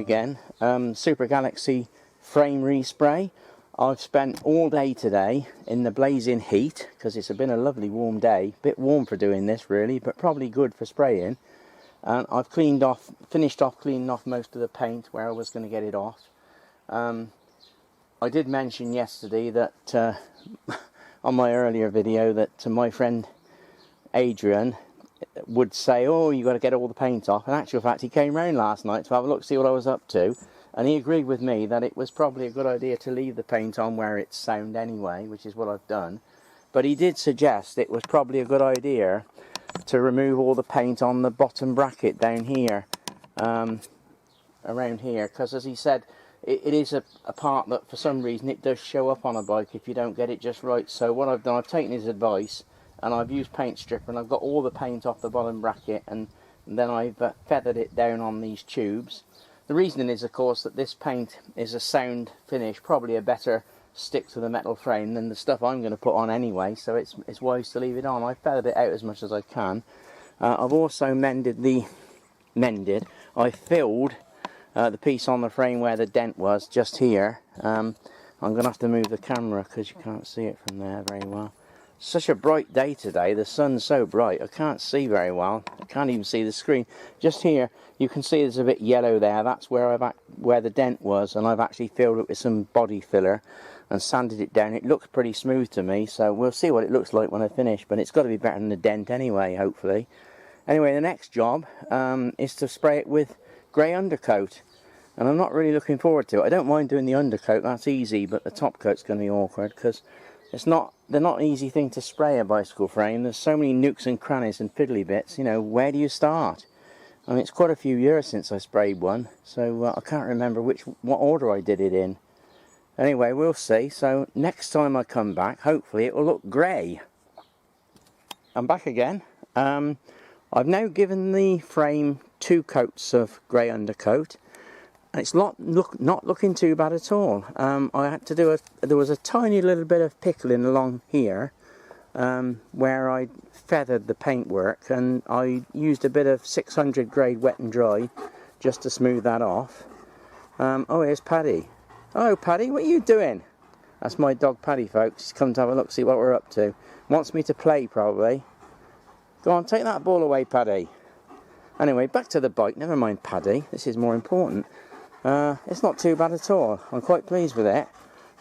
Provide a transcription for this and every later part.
again. Super Galaxy frame respray. I've spent all day today in the blazing heat because it's been a lovely warm day. Bit warm for doing this really, but probably good for spraying. And I've finished off cleaning off most of the paint where I was going to get it off. I did mention yesterday that on my earlier video that my friend Adrian would say, oh, you got to get all the paint off. In actual fact, he came round last night to have a look, see what I was up to, and he agreed with me that it was probably a good idea to leave the paint on where it's sound anyway, which is what I've done. But he did suggest it was probably a good idea to remove all the paint on the bottom bracket down here, around here, because as he said, it is a part that for some reason it does show up on a bike if you don't get it just right. So what I've done, I've taken his advice and I've used paint stripper and I've got all the paint off the bottom bracket, and then I've feathered it down on these tubes. The reasoning is of course that this paint is a sound finish, probably a better stick to the metal frame than the stuff I'm going to put on anyway, so it's wise to leave it on. I've feathered it out as much as I can. I've also I filled the piece on the frame where the dent was, just here. I'm going to have to move the camera because you can't see it from there very well. Such a bright day today, the sun's so bright I can't see very well. I can't even see the screen. Just here you can see there's a bit yellow there. That's where where the dent was, and I've actually filled it with some body filler and sanded it down. It looks pretty smooth to me, so we'll see what it looks like when I finish, but it's got to be better than the dent anyway, hopefully. Anyway, the next job is to spray it with grey undercoat, and I'm not really looking forward to it. I don't mind doing the undercoat, that's easy, but the top coat's going to be awkward because they're not an easy thing to spray a bicycle frame. There's so many nooks and crannies and fiddly bits, you know, where do you start? I mean, it's quite a few years since I sprayed one, so I can't remember what order I did it in. Anyway, we'll see. So next time I come back, hopefully it will look grey. I'm back again. I've now given the frame 2 coats of grey undercoat. And it's not looking too bad at all. I had to do there was a tiny little bit of pickling along here where I feathered the paintwork, and I used a bit of 600 grade wet and dry just to smooth that off. Oh, here's Paddy. Oh, Paddy, what are you doing? That's my dog Paddy, folks. He's come to have a look, see what we're up to. Wants me to play, probably. Go on, take that ball away, Paddy. Anyway, back to the bike. Never mind Paddy. This is more important. It's not too bad at all. I'm quite pleased with it.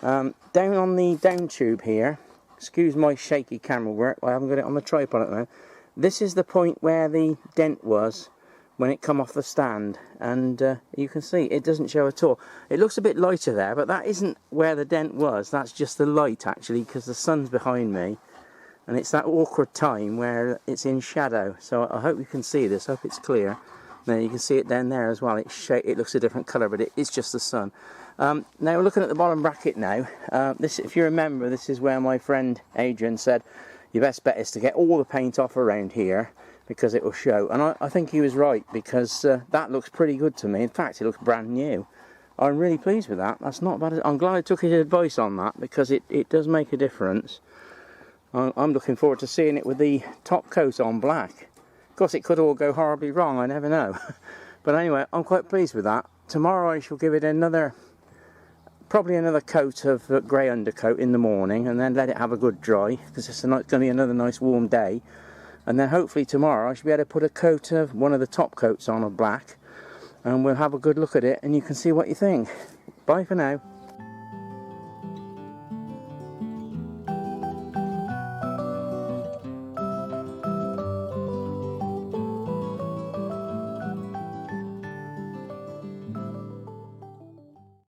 Down on the down tube here, excuse my shaky camera work, I haven't got it on the tripod at the moment. This is the point where the dent was when it come off the stand, and you can see it doesn't show at all. It looks a bit lighter there, but that isn't where the dent was. That's just the light actually, because the sun's behind me, and it's that awkward time where it's in shadow. So I hope you can see this. I hope it's clear. Now you can see it down there as well. It looks a different colour, but it's just the sun. Now we're looking at the bottom bracket now. This, if you remember, this is where my friend Adrian said your best bet is to get all the paint off around here because it will show. And I think he was right, because that looks pretty good to me. In fact, it looks brand new. I'm really pleased with that. That's not bad. I'm glad I took his advice on that, because it does make a difference. I'm looking forward to seeing it with the top coat on black. Of course, it could all go horribly wrong, I never know. But anyway, I'm quite pleased with that. Tomorrow I shall give it probably another coat of grey undercoat in the morning, and then let it have a good dry, because it's going to be another nice warm day. And then hopefully tomorrow I should be able to put a coat of one of the top coats on of black, and we'll have a good look at it and you can see what you think. Bye for now.